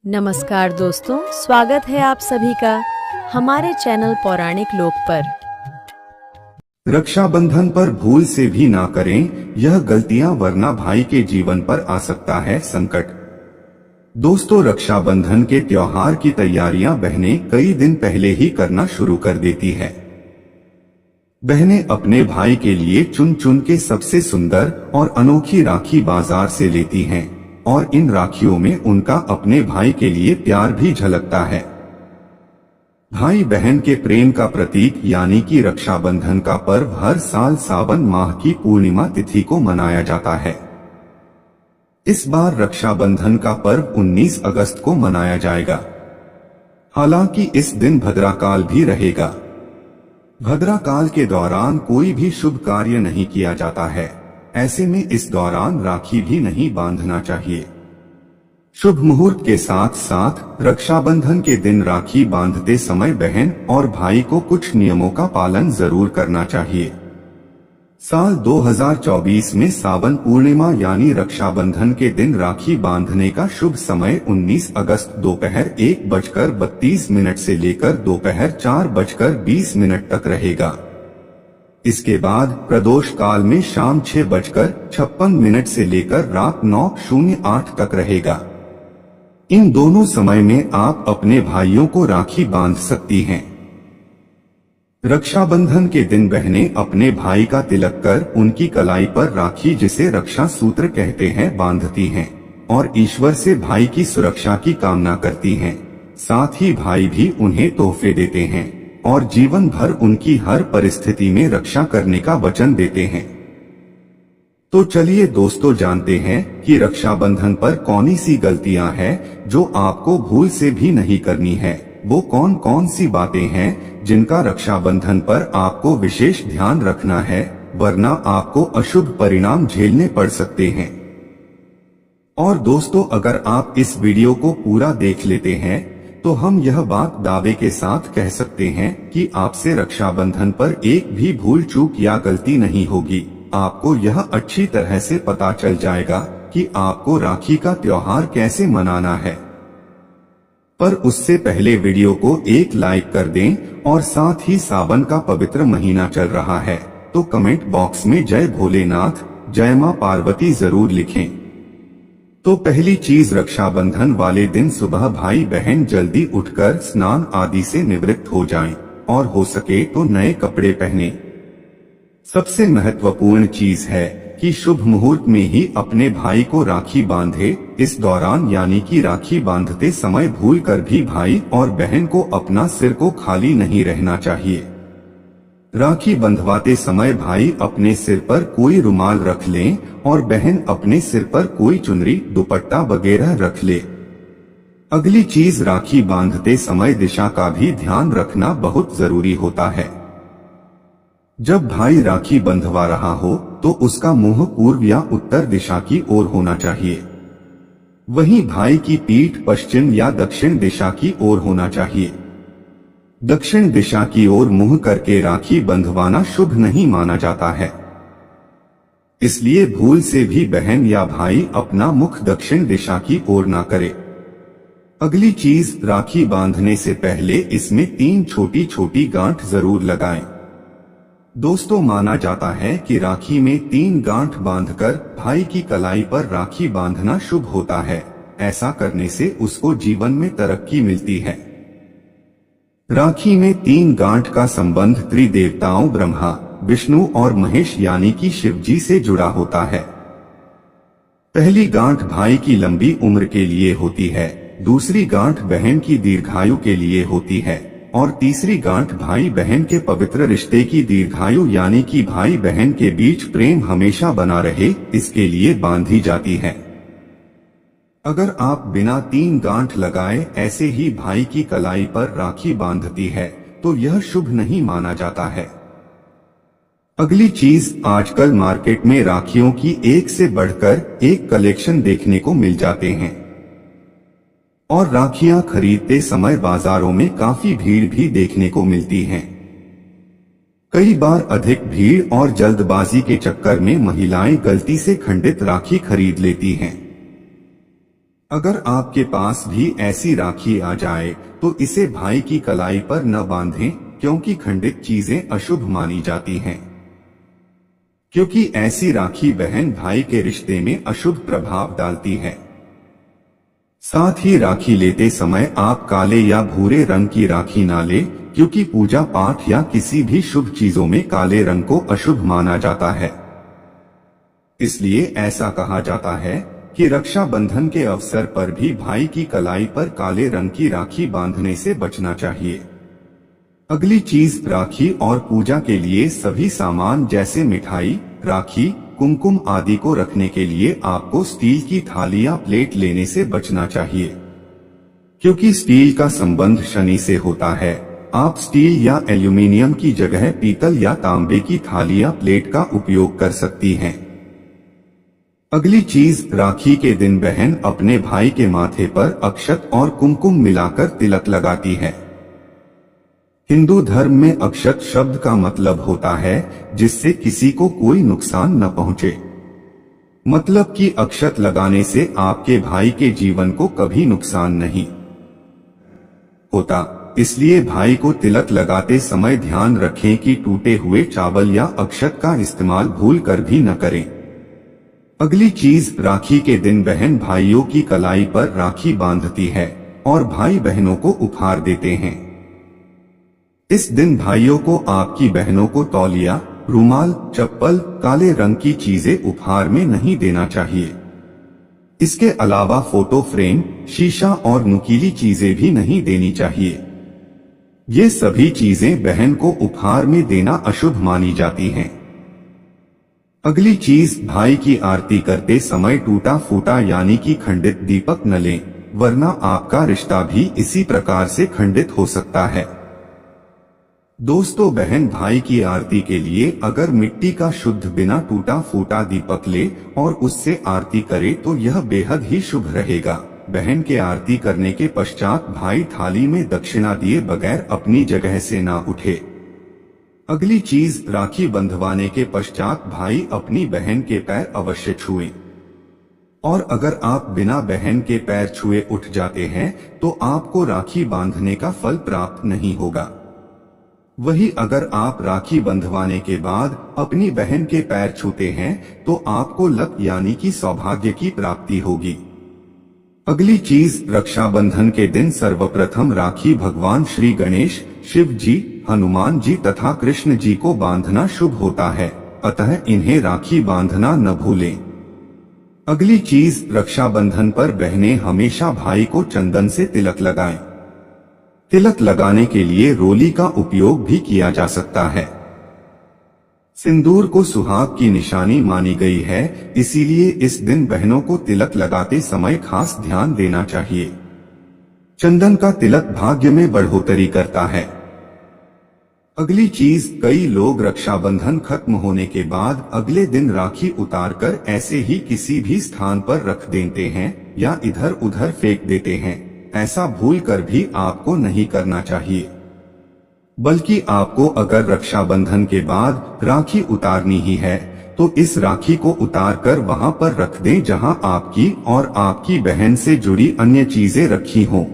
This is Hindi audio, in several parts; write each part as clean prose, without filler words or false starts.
नमस्कार दोस्तों, स्वागत है आप सभी का हमारे चैनल पौराणिक लोक पर। रक्षाबंधन पर भूल से भी ना करें यह गलतियां, वरना भाई के जीवन पर आ सकता है संकट। दोस्तों, रक्षाबंधन के त्योहार की तैयारियां बहनें कई दिन पहले ही करना शुरू कर देती है। बहनें अपने भाई के लिए चुन चुन के सबसे सुंदर और अनोखी राखी बाजार से लेती हैं और इन राखियों में उनका अपने भाई के लिए प्यार भी झलकता है। भाई बहन के प्रेम का प्रतीक यानी कि रक्षाबंधन का पर्व हर साल सावन माह की पूर्णिमा तिथि को मनाया जाता है। इस बार रक्षाबंधन का पर्व 19 अगस्त को मनाया जाएगा। हालांकि इस दिन भद्राकाल भी रहेगा। भद्राकाल के दौरान कोई भी शुभ कार्य नहीं किया जाता है। ऐसे में इस दौरान राखी भी नहीं बांधना चाहिए। शुभ मुहूर्त के साथ साथ रक्षाबंधन के दिन राखी बांधते समय बहन और भाई को कुछ नियमों का पालन जरूर करना चाहिए। साल 2024 में सावन पूर्णिमा यानी रक्षाबंधन के दिन राखी बांधने का शुभ समय 19 अगस्त दोपहर 1:32 से लेकर दोपहर 4:20 तक रहेगा। इसके बाद प्रदोष काल में शाम 6:56 से लेकर रात 9:08 तक रहेगा। इन दोनों समय में आप अपने भाइयों को राखी बांध सकती हैं। रक्षाबंधन के दिन बहनें अपने भाई का तिलक कर उनकी कलाई पर राखी, जिसे रक्षा सूत्र कहते हैं, बांधती हैं और ईश्वर से भाई की सुरक्षा की कामना करती हैं। साथ ही भाई भी उन्हें तोहफे देते हैं और जीवन भर उनकी हर परिस्थिति में रक्षा करने का वचन देते हैं। तो चलिए दोस्तों, जानते हैं कि रक्षाबंधन पर कौन सी गलतियां हैं जो आपको भूल से भी नहीं करनी है। वो कौन कौन सी बातें हैं जिनका रक्षाबंधन पर आपको विशेष ध्यान रखना है, वरना आपको अशुभ परिणाम झेलने पड़ सकते हैं। और दोस्तों, अगर आप इस वीडियो को पूरा देख लेते हैं तो हम यह बात दावे के साथ कह सकते हैं कि आपसे रक्षाबंधन पर एक भी भूल चूक या गलती नहीं होगी। आपको यह अच्छी तरह से पता चल जाएगा कि आपको राखी का त्योहार कैसे मनाना है। पर उससे पहले वीडियो को एक लाइक कर दें और साथ ही सावन का पवित्र महीना चल रहा है तो कमेंट बॉक्स में जय भोलेनाथ, जय मां पार्वती जरूर लिखें। तो पहली चीज, रक्षाबंधन वाले दिन सुबह भाई बहन जल्दी उठकर स्नान आदि से निवृत्त हो जाएं और हो सके तो नए कपड़े पहने। सबसे महत्वपूर्ण चीज है कि शुभ मुहूर्त में ही अपने भाई को राखी बांधे। इस दौरान यानी कि राखी बांधते समय भूल कर भी भाई और बहन को अपना सिर को खाली नहीं रहना चाहिए। राखी बंधवाते समय भाई अपने सिर पर कोई रुमाल रख लें और बहन अपने सिर पर कोई चुनरी, दुपट्टा वगैरह रख ले। अगली चीज, राखी बांधते समय दिशा का भी ध्यान रखना बहुत जरूरी होता है। जब भाई राखी बंधवा रहा हो तो उसका मुंह पूर्व या उत्तर दिशा की ओर होना चाहिए। वहीं भाई की पीठ पश्चिम या दक्षिण दिशा की ओर होना चाहिए। दक्षिण दिशा की ओर मुंह करके राखी बंधवाना शुभ नहीं माना जाता है। इसलिए भूल से भी बहन या भाई अपना मुख दक्षिण दिशा की ओर ना करे। अगली चीज, राखी बांधने से पहले इसमें 3 छोटी छोटी गांठ जरूर लगाएं। दोस्तों, माना जाता है कि राखी में 3 गांठ बांधकर भाई की कलाई पर राखी बांधना शुभ होता है। ऐसा करने से उसको जीवन में तरक्की मिलती है। राखी में 3 गांठ का संबंध त्रिदेवताओं ब्रह्मा, विष्णु और महेश यानी कि शिव जी से जुड़ा होता है। पहली गांठ भाई की लंबी उम्र के लिए होती है, दूसरी गांठ बहन की दीर्घायु के लिए होती है और तीसरी गांठ भाई बहन के पवित्र रिश्ते की दीर्घायु यानी कि भाई बहन के बीच प्रेम हमेशा बना रहे, इसके लिए बांधी जाती है। अगर आप बिना 3 गांठ लगाए ऐसे ही भाई की कलाई पर राखी बांधती है तो यह शुभ नहीं माना जाता है। अगली चीज, आजकल मार्केट में राखियों की एक से बढ़कर एक कलेक्शन देखने को मिल जाते हैं और राखियां खरीदते समय बाजारों में काफी भीड़ भी देखने को मिलती है। कई बार अधिक भीड़ और जल्दबाजी के चक्कर में महिलाएं गलती से खंडित राखी खरीद लेती हैं। अगर आपके पास भी ऐसी राखी आ जाए तो इसे भाई की कलाई पर न बांधें, क्योंकि खंडित चीजें अशुभ मानी जाती हैं। क्योंकि ऐसी राखी बहन भाई के रिश्ते में अशुभ प्रभाव डालती है। साथ ही राखी लेते समय आप काले या भूरे रंग की राखी ना लें, क्योंकि पूजा पाठ या किसी भी शुभ चीजों में काले रंग को अशुभ माना जाता है। इसलिए ऐसा कहा जाता है कि रक्षाबंधन के अवसर पर भी भाई की कलाई पर काले रंग की राखी बांधने से बचना चाहिए। अगली चीज राखी और पूजा के लिए सभी सामान जैसे मिठाई, राखी, कुमकुम आदि को रखने के लिए आपको स्टील की थाली या प्लेट लेने से बचना चाहिए, क्योंकि स्टील का संबंध शनि से होता है। आप स्टील या एल्यूमीनियम की जगह पीतल या तांबे की थाली या प्लेट का उपयोग कर सकती हैं। अगली चीज राखी के दिन बहन अपने भाई के माथे पर अक्षत और कुमकुम मिलाकर तिलक लगाती है। हिंदू धर्म में अक्षत शब्द का मतलब होता है जिससे किसी को कोई नुकसान न पहुंचे। मतलब कि अक्षत लगाने से आपके भाई के जीवन को कभी नुकसान नहीं होता। इसलिए भाई को तिलक लगाते समय ध्यान रखें कि टूटे हुए चावल या अक्षत का इस्तेमाल भूल कर भी न करें। अगली चीज राखी के दिन बहन भाइयों की कलाई पर राखी बांधती है और भाई बहनों को उपहार देते हैं। इस दिन भाइयों को आपकी बहनों को तौलिया, रुमाल, चप्पल, काले रंग की चीजें उपहार में नहीं देना चाहिए। इसके अलावा फोटो फ्रेम, शीशा और नुकीली चीजें भी नहीं देनी चाहिए। ये सभी चीजें बहन को उपहार में देना अशुभ मानी जाती हैं। अगली चीज भाई की आरती करते समय टूटा फूटा यानी कि खंडित दीपक न लें, वरना आपका रिश्ता भी इसी प्रकार से खंडित हो सकता है। दोस्तों, बहन भाई की आरती के लिए अगर मिट्टी का शुद्ध बिना टूटा फूटा दीपक ले और उससे आरती करे तो यह बेहद ही शुभ रहेगा। बहन के आरती करने के पश्चात भाई थाली में दक्षिणा दिए बगैर अपनी जगह से ना उठे। अगली चीज राखी बंधवाने के पश्चात भाई अपनी बहन के पैर अवश्य छुएं। और अगर आप बिना बहन के पैर छुए उठ जाते हैं तो आपको राखी बांधने का फल प्राप्त नहीं होगा। वही अगर आप राखी बंधवाने के बाद अपनी बहन के पैर छूते हैं तो आपको लक यानी कि सौभाग्य की प्राप्ति होगी। अगली चीज रक्षाबंधन के दिन सर्वप्रथम राखी भगवान श्री गणेश, शिव जी, हनुमान जी तथा कृष्ण जी को बांधना शुभ होता है, अतः इन्हें राखी बांधना न भूलें। अगली चीज रक्षाबंधन पर बहनें हमेशा भाई को चंदन से तिलक लगाएं। तिलक लगाने के लिए रोली का उपयोग भी किया जा सकता है। सिंदूर को सुहाग की निशानी मानी गई है, इसीलिए इस दिन बहनों को तिलक लगाते समय खास ध्यान देना चाहिए। चंदन का तिलक भाग्य में बढ़ोतरी करता है। अगली चीज कई लोग रक्षाबंधन खत्म होने के बाद अगले दिन राखी उतारकर ऐसे ही किसी भी स्थान पर रख देते हैं या इधर उधर फेंक देते हैं। ऐसा भूल कर भी आपको नहीं करना चाहिए, बल्कि आपको अगर रक्षाबंधन के बाद राखी उतारनी ही है तो इस राखी को उतारकर वहां पर रख दें जहां आपकी और आपकी बहन से जुड़ी अन्य चीजें रखी हों।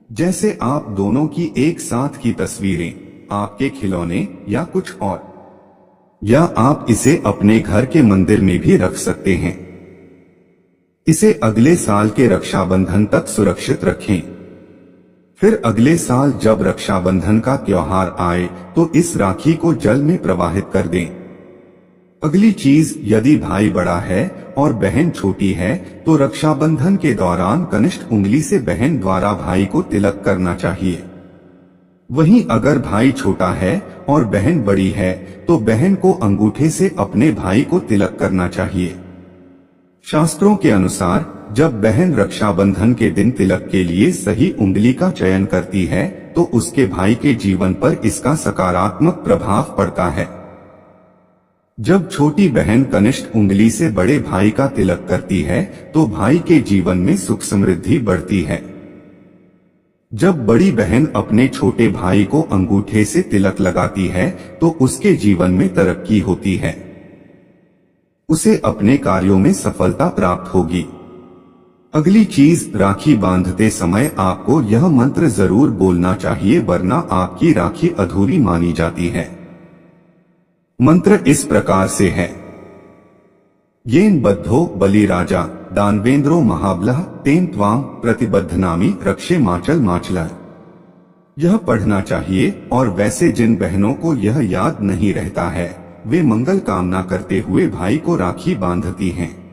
जैसे आप दोनों की एक साथ की तस्वीरें, आपके खिलौने या कुछ और, या आप इसे अपने घर के मंदिर में भी रख सकते हैं। इसे अगले साल के रक्षाबंधन तक सुरक्षित रखें। फिर अगले साल जब रक्षाबंधन का त्योहार आए तो इस राखी को जल में प्रवाहित कर दें। अगली चीज, यदि भाई बड़ा है और बहन छोटी है तो रक्षाबंधन के दौरान कनिष्ठ उंगली से बहन द्वारा भाई को तिलक करना चाहिए। वहीं अगर भाई छोटा है और बहन बड़ी है तो बहन को अंगूठे से अपने भाई को तिलक करना चाहिए। शास्त्रों के अनुसार जब बहन रक्षाबंधन के दिन तिलक के लिए सही उंगली का चयन करती है तो उसके भाई के जीवन पर इसका सकारात्मक प्रभाव पड़ता है। जब छोटी बहन कनिष्ठ उंगली से बड़े भाई का तिलक करती है तो भाई के जीवन में सुख समृद्धि बढ़ती है। जब बड़ी बहन अपने छोटे भाई को अंगूठे से तिलक लगाती है तो उसके जीवन में तरक्की होती है, उसे अपने कार्यों में सफलता प्राप्त होगी। अगली चीज, राखी बांधते समय आपको यह मंत्र जरूर बोलना चाहिए, वरना आपकी राखी अधूरी मानी जाती है। मंत्र इस प्रकार से है। येन बद्धो बलिराजा दानवेंद्रो महाबलः तेन त्वाम प्रतिबद्धनामि रक्षे माचल माचला। यह पढ़ना चाहिए। और वैसे जिन बहनों को यह याद नहीं रहता है, वे मंगल कामना करते हुए भाई को राखी बांधती हैं।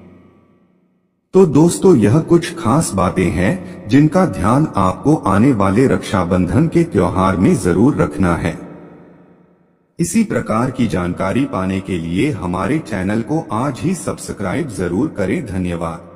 तो दोस्तों, यह कुछ खास बातें हैं जिनका ध्यान आपको आने वाले रक्षाबंधन के त्योहार में जरूर रखना है। इसी प्रकार की जानकारी पाने के लिए हमारे चैनल को आज ही सब्सक्राइब जरूर करें। धन्यवाद।